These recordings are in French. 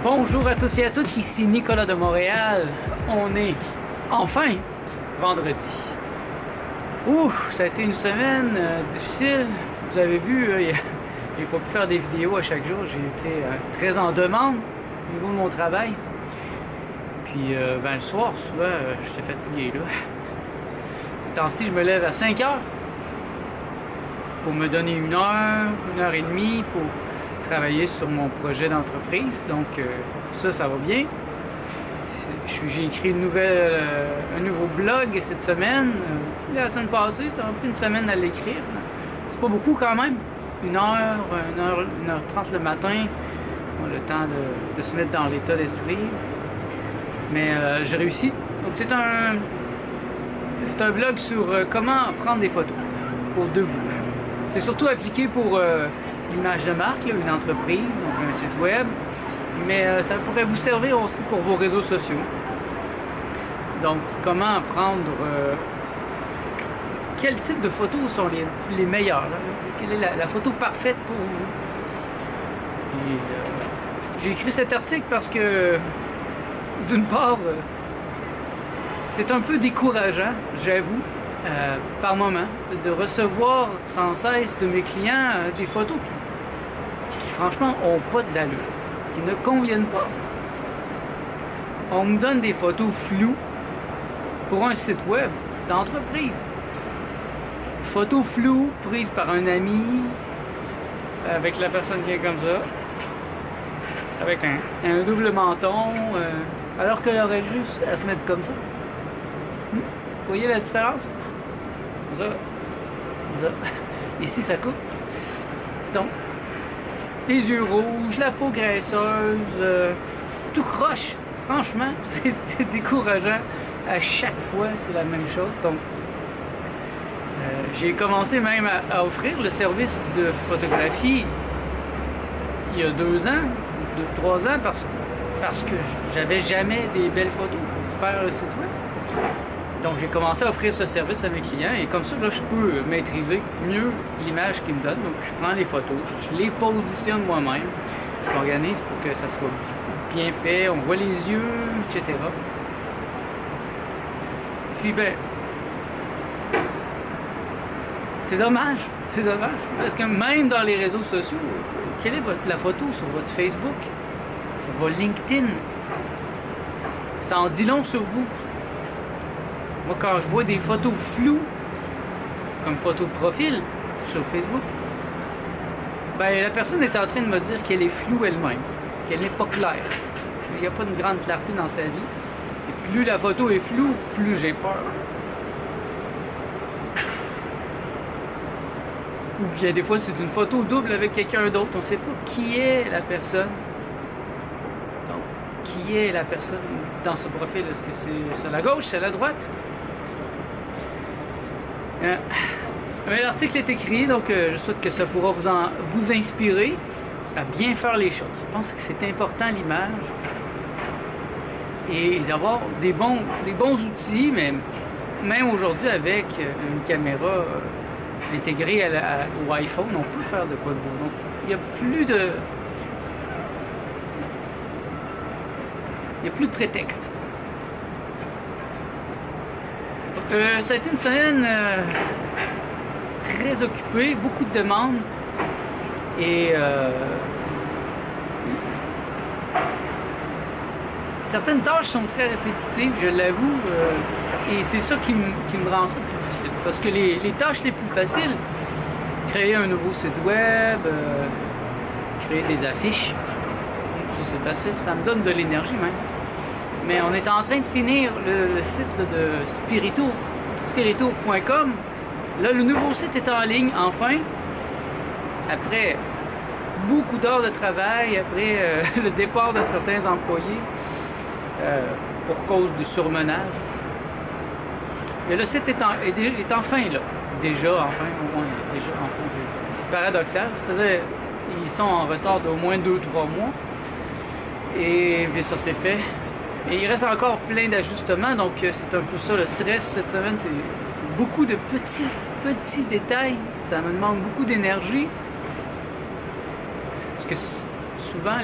Bonjour à tous et à toutes, ici Nicolas de Montréal. On est enfin vendredi. Ça a été une semaine difficile. Vous avez vu, j'ai pas pu faire des vidéos à chaque jour. J'ai été très en demande au niveau de mon travail. Puis le soir, souvent, j'étais fatigué là. Ces temps-ci, je me lève à 5 heures pour me donner une heure et demie pour travailler sur mon projet d'entreprise. Donc ça va bien. J'ai écrit un nouveau blog cette semaine. La semaine passée, ça m'a pris une semaine à l'écrire. C'est pas beaucoup quand même. 1h30 le matin. On a le temps de se mettre dans l'état d'esprit. Mais j'ai réussi. Donc c'est un blog sur comment prendre des photos pour de vous. C'est surtout appliqué pour l'image de marque, là, une entreprise, donc un site web, mais ça pourrait vous servir aussi pour vos réseaux sociaux. Donc, comment prendre... quel type de photos sont les meilleures? Là? Quelle est la photo parfaite pour vous? Et, j'ai écrit cet article parce que, d'une part, c'est un peu décourageant, j'avoue, par moment, de recevoir sans cesse de mes clients des photos qui franchement ont pas d'allure, qui ne conviennent pas. On me donne des photos floues pour un site web d'entreprise. Photos floues prises par un ami, avec la personne qui est comme ça, avec un double menton, alors qu'elle aurait juste à se mettre comme ça. Vous voyez la différence? Ça. Ici, ça coupe. Donc, les yeux rouges, la peau graisseuse, tout croche. Franchement, c'est décourageant. À chaque fois, c'est la même chose. Donc, j'ai commencé même à offrir le service de photographie il y a 2 ans, 3 ans, parce que j'avais jamais des belles photos pour faire le site web. Donc, j'ai commencé à offrir ce service à mes clients et comme ça, là, je peux maîtriser mieux l'image qu'ils me donnent. Donc, je prends les photos, je les positionne moi-même, je m'organise pour que ça soit bien fait, on voit les yeux, etc. Puis, c'est dommage, parce que même dans les réseaux sociaux, quelle est la photo sur votre Facebook, sur votre LinkedIn? Ça en dit long sur vous. Moi, quand je vois des photos floues, comme photo de profil sur Facebook, la personne est en train de me dire qu'elle est floue elle-même, qu'elle n'est pas claire. Il n'y a pas une grande clarté dans sa vie. Et plus la photo est floue, plus j'ai peur. Ou bien des fois, c'est une photo double avec quelqu'un d'autre. On ne sait pas qui est la personne. Donc, qui est la personne dans ce profil? Est-ce que c'est à la gauche, c'est à la droite? L'article est écrit, donc je souhaite que ça pourra vous inspirer à bien faire les choses. Je pense que c'est important, l'image, et d'avoir des bons outils, mais même aujourd'hui avec une caméra intégrée au iPhone, on peut faire de quoi de beau. Donc, il n'y a plus de prétexte. Ça a été une semaine très occupée, beaucoup de demandes et certaines tâches sont très répétitives, je l'avoue, et c'est ça qui me rend ça plus difficile. Parce que les tâches les plus faciles, créer un nouveau site web, créer des affiches, ça c'est facile, ça me donne de l'énergie même. Mais on est en train de finir le site là, de spiritour.com. Là, le nouveau site est en ligne, enfin. Après beaucoup d'heures de travail, après le départ de certains employés pour cause de surmenage. Mais le site est enfin là. Déjà, enfin, c'est paradoxal. Ils sont en retard d'au moins 2-3 mois. Et bien, ça s'est fait. Et il reste encore plein d'ajustements, donc c'est un peu ça le stress cette semaine. C'est beaucoup de petits détails. Ça me demande beaucoup d'énergie. Parce que souvent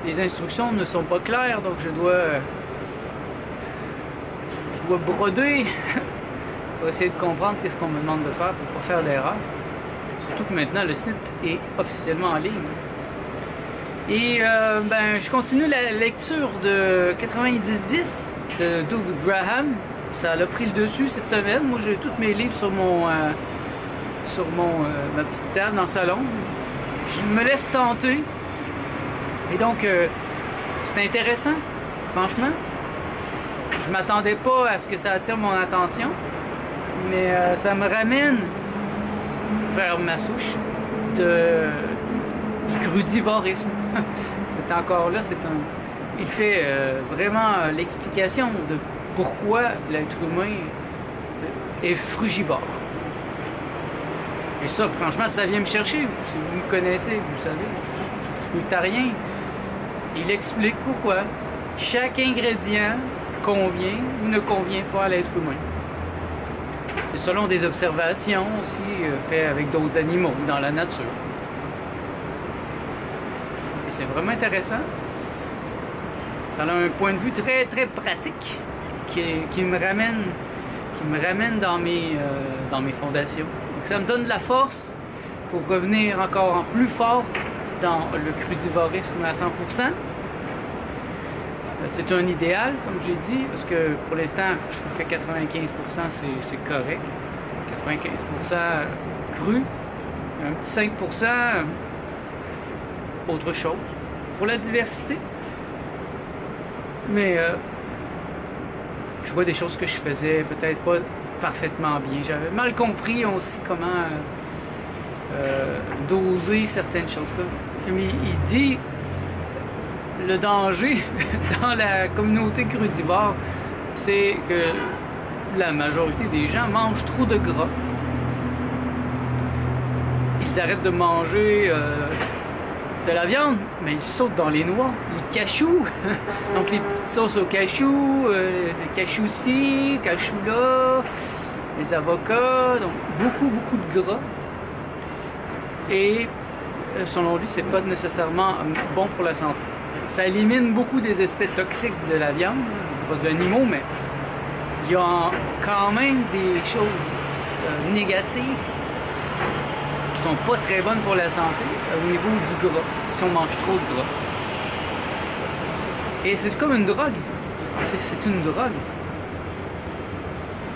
les instructions ne sont pas claires, donc je dois broder pour essayer de comprendre qu'est-ce qu'on me demande de faire pour ne pas faire d'erreur. Surtout que maintenant le site est officiellement en ligne. Et je continue la lecture de 90-10 de Doug Graham. Ça a pris le dessus cette semaine. Moi, j'ai tous mes livres sur ma petite table dans le salon. Je me laisse tenter. Et donc, c'est intéressant, franchement. Je m'attendais pas à ce que ça attire mon attention. Mais ça me ramène vers ma souche du crudivorisme. C'est encore là, il fait vraiment l'explication de pourquoi l'être humain est frugivore. Et ça, franchement, ça vient me chercher. Si vous me connaissez, vous savez, je suis fruitarien. Il explique pourquoi chaque ingrédient convient ou ne convient pas à l'être humain. Et selon des observations aussi faites avec d'autres animaux dans la nature. Et c'est vraiment intéressant. Ça a un point de vue très, très pratique qui me ramène dans mes fondations. Donc ça me donne de la force pour revenir encore en plus fort dans le crudivorisme à 100%. C'est un idéal, comme je l'ai dit, parce que pour l'instant, je trouve que 95% c'est correct. 95% cru, un petit 5% autre chose pour la diversité. Mais je vois des choses que je faisais peut-être pas parfaitement bien. J'avais mal compris aussi comment doser certaines choses. Comme il dit, le danger dans la communauté crudivore, c'est que la majorité des gens mangent trop de gras. Ils arrêtent de manger de la viande, mais ils sautent dans les noix, les cachous. Donc les petites sauces aux cachous, les cachous-ci, cachous-là, les avocats, donc beaucoup de gras. Et selon lui, c'est pas nécessairement bon pour la santé. Ça élimine beaucoup des aspects toxiques de la viande, des produits animaux, mais il y a quand même des choses négatives qui sont pas très bonnes pour la santé au niveau du gras, si on mange trop de gras. Et c'est comme une drogue. En fait, c'est une drogue.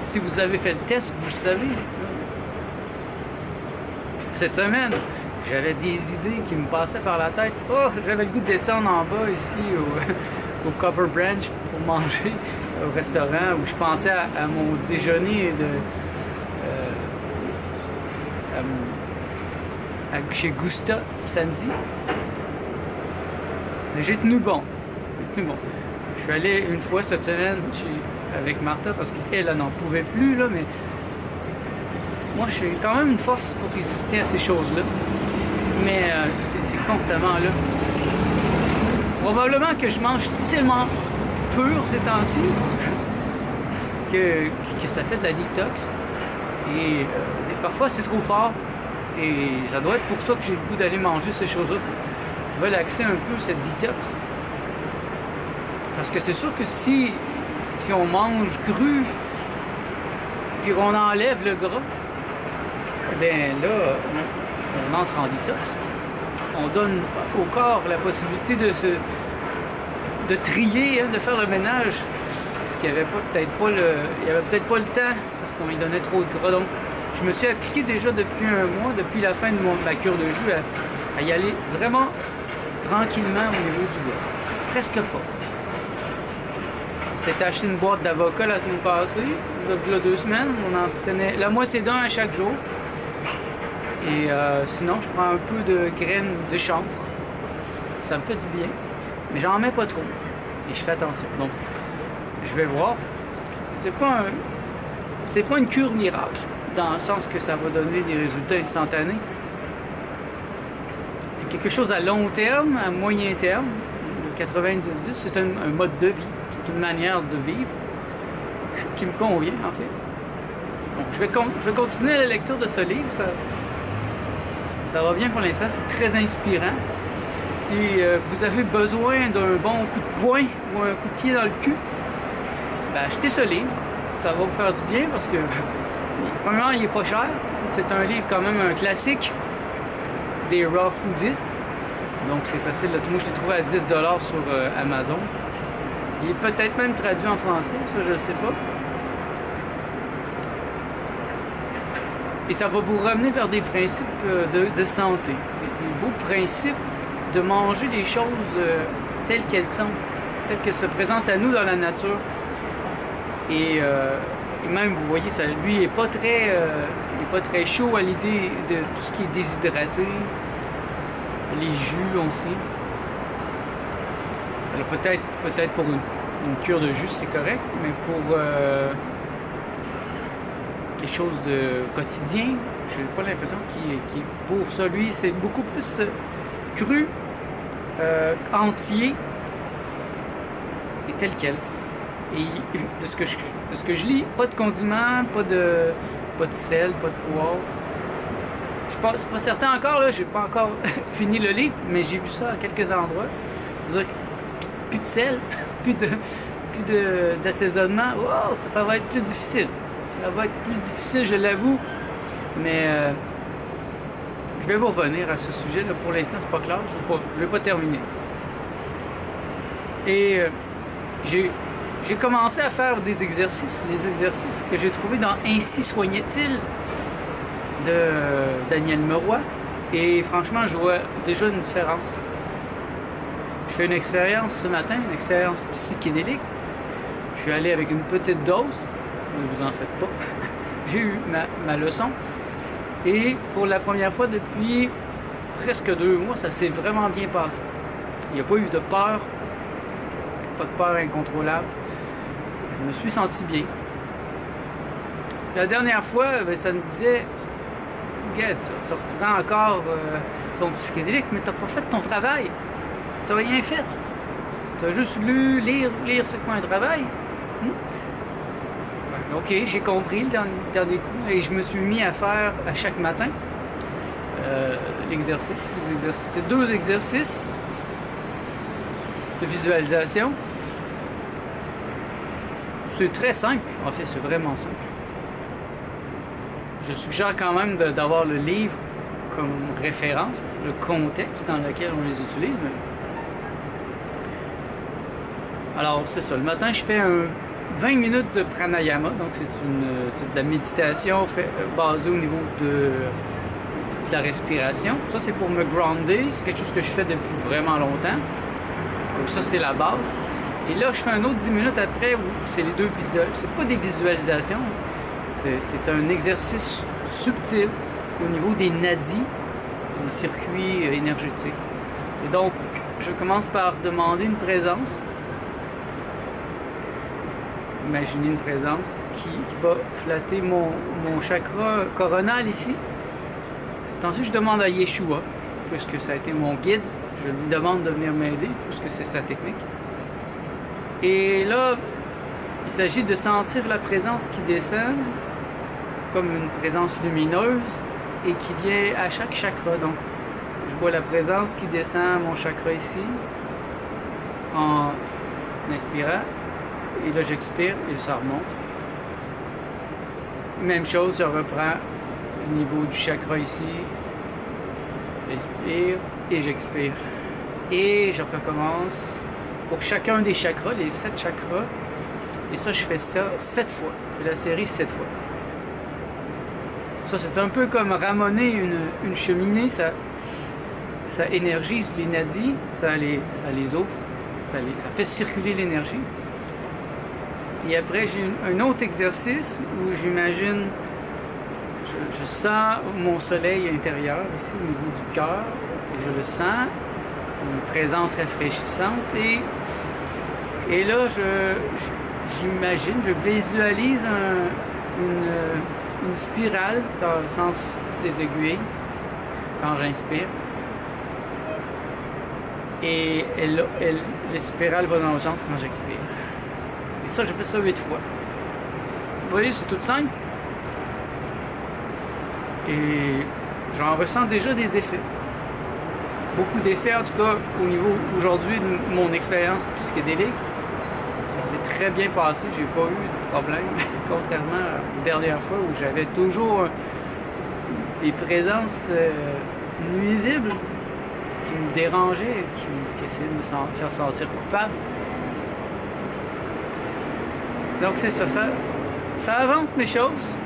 Si vous avez fait le test, vous le savez. Cette semaine, j'avais des idées qui me passaient par la tête. Oh, j'avais le goût de descendre en bas ici au Copper Branch pour manger au restaurant où je pensais à mon déjeuner chez Gusta samedi. Mais j'ai tenu bon. Je suis allé une fois cette semaine avec Martha parce qu'elle n'en pouvait plus, là, mais moi, je suis quand même une force pour résister à ces choses-là. Mais c'est constamment là. Probablement que je mange tellement pur ces temps-ci que ça fait de la détox. Et parfois, c'est trop fort. Et ça doit être pour ça que j'ai le goût d'aller manger ces choses-là pour relaxer un peu cette détox. Parce que c'est sûr que si on mange cru puis qu'on enlève le gras, bien là, on entre en détox. On donne au corps la possibilité de trier, de faire le ménage. Ce qu'il n'y avait peut-être pas le temps parce qu'on lui donnait trop de gras. Donc, je me suis appliqué déjà depuis un mois, depuis la fin de ma cure de jus, à y aller vraiment tranquillement au niveau du gras. Presque pas. On s'est acheté une boîte d'avocats la semaine passée, il y a 2 semaines. On en prenait la moitié d'un à chaque jour. Et sinon, je prends un peu de graines de chanvre. Ça me fait du bien. Mais j'en mets pas trop. Et je fais attention. Donc, je vais voir. C'est pas une cure miracle, dans le sens que ça va donner des résultats instantanés. C'est quelque chose à long terme, à moyen terme. 90-10, c'est un mode de vie, c'est une manière de vivre qui me convient en fait. Donc, je vais continuer la lecture de ce livre, ça va bien pour l'instant, c'est très inspirant. Si vous avez besoin d'un bon coup de poing ou un coup de pied dans le cul, ben, achetez ce livre, ça va vous faire du bien parce que premièrement il est pas cher, c'est un livre quand même un classique des raw foodistes. Donc c'est facile, moi je l'ai trouvé à 10$ sur Amazon. Il est peut-être même traduit en français, ça je ne sais pas. Et ça va vous ramener vers des principes de santé, des beaux principes de manger les choses telles qu'elles sont, telles qu'elles se présentent à nous dans la nature. Et même, vous voyez, ça, lui, il n'est pas très chaud à l'idée de tout ce qui est déshydraté. Les jus, on sait. Alors peut-être pour une cure de jus, c'est correct, mais pour quelque chose de quotidien, je n'ai pas l'impression qu'il est pour ça. Lui, c'est beaucoup plus cru, entier et tel quel. Et de ce que je lis, pas de condiments, pas de sel, pas de poivre. C'est pas certain encore, là, j'ai pas encore fini le livre, mais j'ai vu ça à quelques endroits. Dire que plus de sel, plus d'assaisonnement, wow, ça va être plus difficile. Ça va être plus difficile, je l'avoue, mais je vais vous revenir à ce sujet. Là, pour l'instant, c'est pas clair, je vais pas terminer. Et j'ai commencé à faire des exercices que j'ai trouvés dans Ainsi soignait-il de Daniel Meroy. Et franchement, je vois déjà une différence. Je fais une expérience ce matin, une expérience psychédélique. Je suis allé avec une petite dose, ne vous en faites pas. J'ai eu ma leçon. Et pour la première fois depuis presque 2 mois, ça s'est vraiment bien passé. Il n'y a pas eu de peur, pas de peur incontrôlable. Je me suis senti bien. La dernière fois, ça me disait, regarde, tu reprends encore ton psychédélique, mais tu n'as pas fait ton travail. Tu n'as rien fait. Tu as juste lu, lire c'est quoi un travail. Ok, j'ai compris le dernier coup et je me suis mis à faire à chaque matin l'exercice. C'est 2 exercices de visualisation. C'est très simple, en fait, c'est vraiment simple. Je suggère quand même d'avoir le livre comme référence, le contexte dans lequel on les utilise. Alors, c'est ça. Le matin, je fais 20 minutes de pranayama, donc c'est de la méditation basée au niveau de la respiration. Ça, c'est pour me grounder. C'est quelque chose que je fais depuis vraiment longtemps. Donc ça, c'est la base. Et là, je fais un autre 10 minutes après où c'est les 2 visuels. C'est pas des visualisations. C'est un exercice subtil au niveau des nadis, des circuits énergétiques. Et donc, je commence par demander une présence. Imaginez une présence qui va flatter mon chakra coronal ici. Ensuite, je demande à Yeshua, puisque ça a été mon guide, je lui demande de venir m'aider, puisque c'est sa technique. Et là, il s'agit de sentir la présence qui descend, comme une présence lumineuse, et qui vient à chaque chakra. Donc, je vois la présence qui descend à mon chakra ici, en inspirant. Et là, j'expire et ça remonte. Même chose, je reprends au niveau du chakra ici. J'inspire et j'expire. Et je recommence pour chacun des chakras, les 7 chakras. Et ça, je fais ça 7 fois. Je fais la série 7 fois. Ça, c'est un peu comme ramoner une cheminée. Ça énergise les nadis, ça les ouvre, ça fait circuler l'énergie. Et après, j'ai un autre exercice où j'imagine, je sens mon soleil intérieur, ici au niveau du cœur, et je le sens, une présence rafraîchissante. Et là, j'imagine, je visualise une spirale dans le sens des aiguilles quand j'inspire. Et les spirales vont dans le sens quand j'expire. Et ça, j'ai fait ça 8 fois. Vous voyez, c'est tout simple. Et j'en ressens déjà des effets. Beaucoup d'effets, en tout cas, au niveau aujourd'hui de mon expérience psychédélique. Ça s'est très bien passé, j'ai pas eu de problème, contrairement aux dernières fois où j'avais toujours des présences nuisibles qui me dérangeaient, qui essayaient de me faire sentir coupable. Donc c'est ça, ça avance mes choses.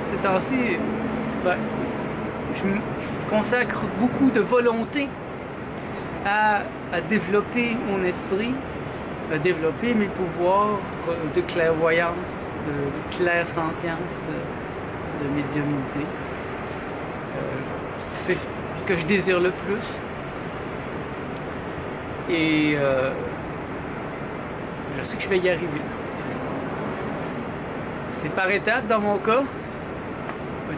Ces temps-ci, ben, je consacre beaucoup de volonté à développer mon esprit, à développer mes pouvoirs de clairvoyance, de clairsentience, de médiumnité. C'est ce que je désire le plus. Et je sais que je vais y arriver. C'est par étapes dans mon cas.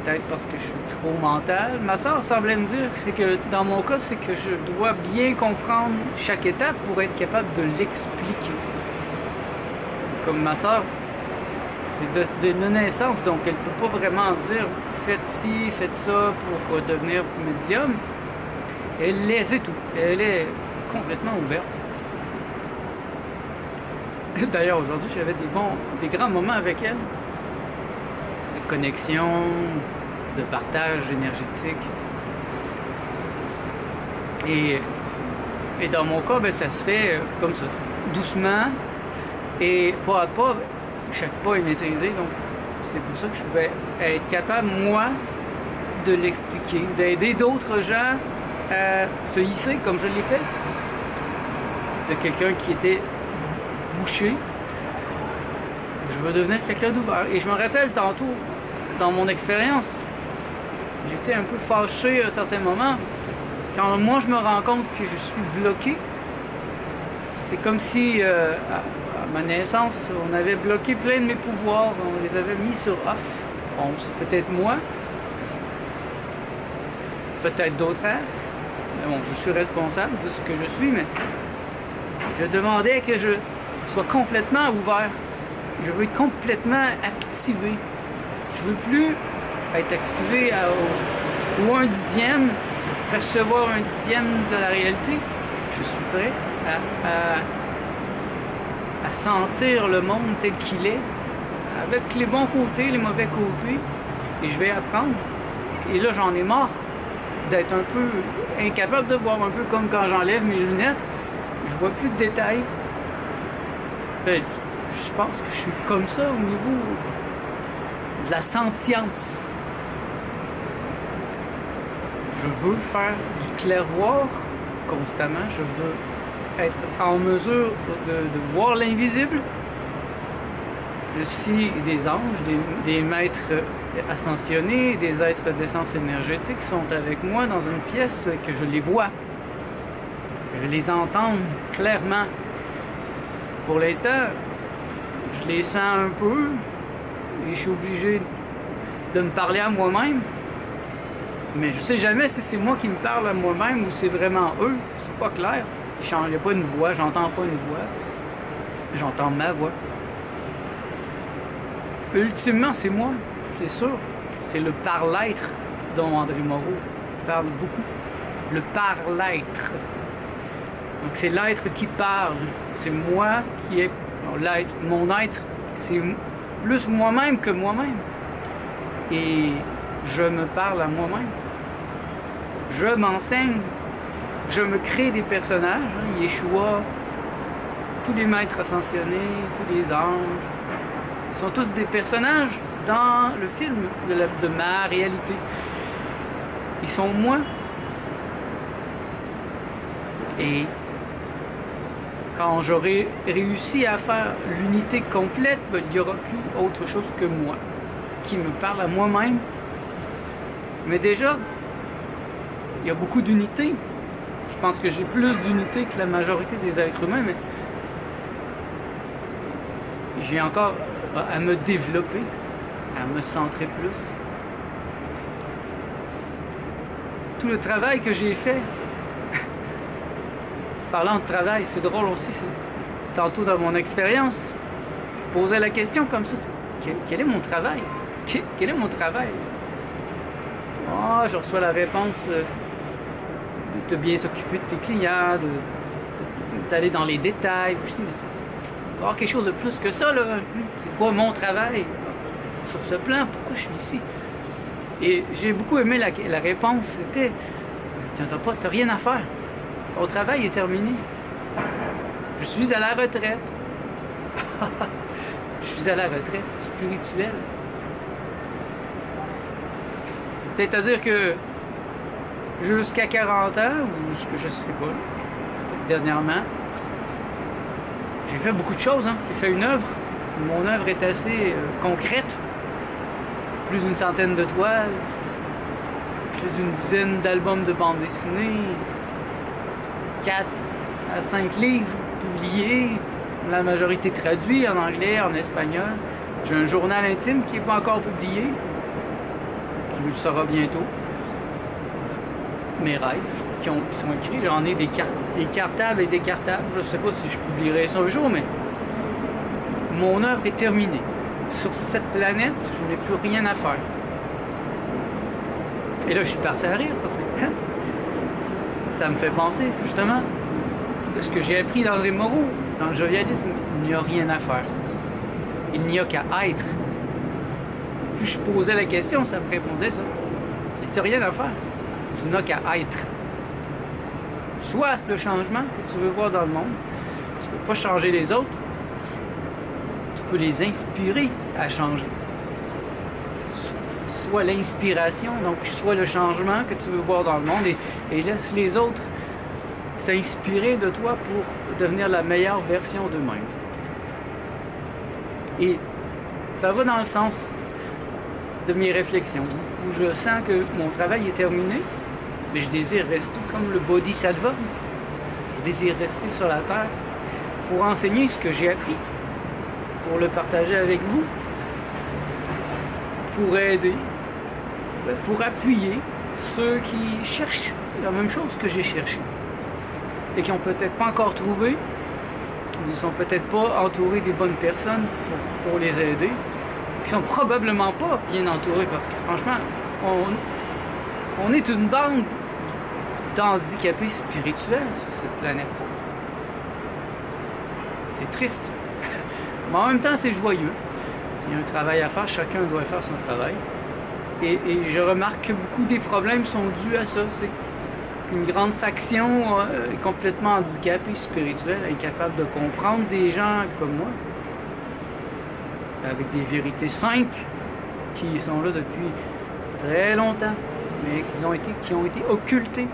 Peut-être parce que je suis trop mental. Ma soeur semblait me dire que dans mon cas, c'est que je dois bien comprendre chaque étape pour être capable de l'expliquer. Comme ma soeur, c'est de naissance, donc elle ne peut pas vraiment dire faites ci, faites ça pour devenir médium. Elle l'est, c'est tout. Elle est complètement ouverte. D'ailleurs, aujourd'hui, j'avais des grands moments avec elle. De connexion, de partage énergétique. Et dans mon cas, ben, ça se fait comme ça, doucement et pas à pas. Chaque pas est maîtrisé, donc c'est pour ça que je vais être capable, moi, de l'expliquer, d'aider d'autres gens à se hisser comme je l'ai fait. De quelqu'un qui était bouché, je veux devenir quelqu'un d'ouvert. Et je me rappelle tantôt, dans mon expérience, j'étais un peu fâché à certains moments. Quand moi je me rends compte que je suis bloqué, c'est comme si à ma naissance, on avait bloqué plein de mes pouvoirs, on les avait mis sur off. Bon, c'est peut-être moi, peut-être d'autres. Mais bon, je suis responsable de ce que je suis, mais je demandais que je sois complètement ouvert. Je veux être complètement activé. Je veux plus être activé au 1/10, percevoir 1/10 de la réalité. Je suis prêt à sentir le monde tel qu'il est, avec les bons côtés, les mauvais côtés, et je vais apprendre. Et là, j'en ai marre d'être un peu incapable de voir, un peu comme quand j'enlève mes lunettes, je vois plus de détails. Ben, je pense que je suis comme ça au niveau de la sentience. Je veux faire du clair-voir constamment, je veux être en mesure de voir l'invisible. Je suis des anges, des maîtres ascensionnés, des êtres d'essence énergétique sont avec moi dans une pièce, que je les vois, que je les entende clairement. Pour l'instant, je les sens un peu et je suis obligé de me parler à moi-même. Mais je sais jamais si c'est moi qui me parle à moi-même ou c'est vraiment eux. C'est pas clair. Il n'y a pas une voix, j'entends pas une voix. J'entends ma voix. Ultimement, c'est moi, c'est sûr. C'est le par-l'être dont André Moreau parle beaucoup. Le par-l'être. Donc c'est l'être qui parle. C'est moi qui est l'être. Mon être, c'est plus moi-même que moi-même. Et je me parle à moi-même. Je m'enseigne. Je me crée des personnages. Yeshua, tous les maîtres ascensionnés, tous les anges. Ils sont tous des personnages dans le film de ma réalité. Ils sont moi. Et quand j'aurai réussi à faire l'unité complète, ben, il n'y aura plus autre chose que moi qui me parle à moi-même. Mais déjà, il y a beaucoup d'unités. Je pense que j'ai plus d'unités que la majorité des êtres humains, mais j'ai encore à me développer, à me centrer plus. Tout le travail que j'ai fait parlant de travail, c'est drôle aussi. Tantôt dans mon expérience, je posais la question comme ça. Quel est mon travail? Quel est mon travail? Ah, je reçois la réponse de bien s'occuper de tes clients, d'aller dans les détails. Je dis, mais il doit y avoir quelque chose de plus que ça, là. C'est quoi mon travail? Sur ce plan, pourquoi je suis ici? Et j'ai beaucoup aimé la réponse. C'était, t'as rien à faire. Ton travail est terminé. Je suis à la retraite. Je suis à la retraite spirituelle. C'est-à-dire que jusqu'à 40 ans, ou je sais pas, peut-être dernièrement, j'ai fait beaucoup de choses. J'ai fait une œuvre. Mon œuvre est assez concrète. Plus d'une centaine de toiles, plus d'une dizaine d'albums de bande dessinée, 4 à 5 livres publiés, la majorité traduits en anglais, en espagnol. J'ai un journal intime qui n'est pas encore publié, qui le sera bientôt. Mes rêves qui sont écrits, j'en ai des cartables et décartables. Je ne sais pas si je publierai ça un jour, mais mon œuvre est terminée. Sur cette planète, je n'ai plus rien à faire. Et là, je suis parti à rire parce que ça me fait penser, justement, de ce que j'ai appris d'André Moreau. Dans le jovialisme, il n'y a rien à faire. Il n'y a qu'à être. Et plus je posais la question, ça me répondait ça. Il n'y a rien à faire. Tu n'as qu'à être. Soit le changement que tu veux voir dans le monde. Tu ne peux pas changer les autres. Tu peux les inspirer à changer. Soit l'inspiration, donc soit le changement que tu veux voir dans le monde et laisse les autres s'inspirer de toi pour devenir la meilleure version d'eux-mêmes. Et ça va dans le sens de mes réflexions, où je sens que mon travail est terminé, mais je désire rester comme le bodhisattva. Je désire rester sur la terre pour enseigner ce que j'ai appris, pour le partager avec vous, pour aider, pour appuyer ceux qui cherchent la même chose que j'ai cherché et qui n'ont peut-être pas encore trouvé, qui ne sont peut-être pas entourés des bonnes personnes pour les aider, qui sont probablement pas bien entourés parce que franchement, on est une bande d'handicapés spirituels sur cette planète. C'est triste. Mais en même temps, c'est joyeux. Il y a un travail à faire, chacun doit faire son travail. Et je remarque que beaucoup des problèmes sont dus à ça. C'est qu'une grande faction est complètement handicapée spirituelle, incapable de comprendre des gens comme moi, avec des vérités simples qui sont là depuis très longtemps, mais qui ont été occultées.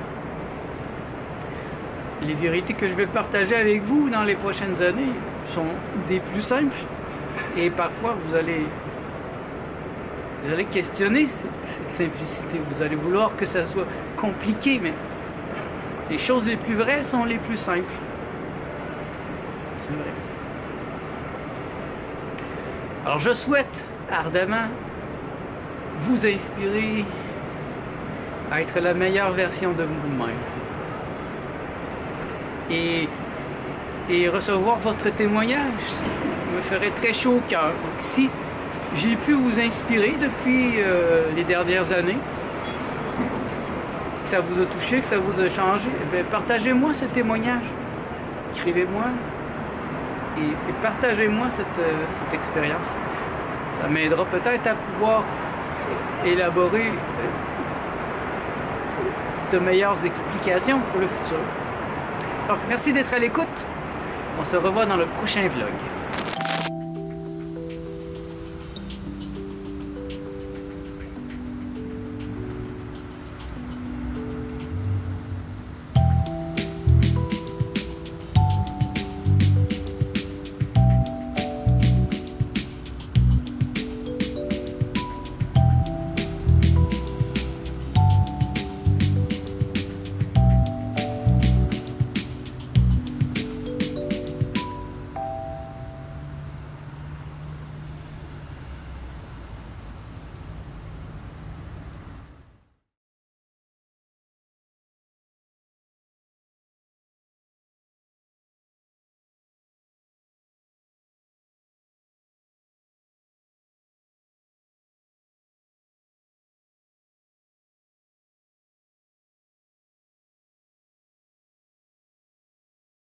Les vérités que je vais partager avec vous dans les prochaines années sont des plus simples et parfois vous allez questionner cette simplicité. Vous allez vouloir que ça soit compliqué, mais les choses les plus vraies sont les plus simples. C'est vrai. Alors je souhaite ardemment vous inspirer à être la meilleure version de vous-même. Et recevoir votre témoignage me ferait très chaud au cœur. Donc si j'ai pu vous inspirer depuis les dernières années, que ça vous a touché, que ça vous a changé, eh bien, partagez-moi ce témoignage. Écrivez-moi et partagez-moi cette expérience. Ça m'aidera peut-être à pouvoir élaborer de meilleures explications pour le futur. Donc, merci d'être à l'écoute. On se revoit dans le prochain vlog.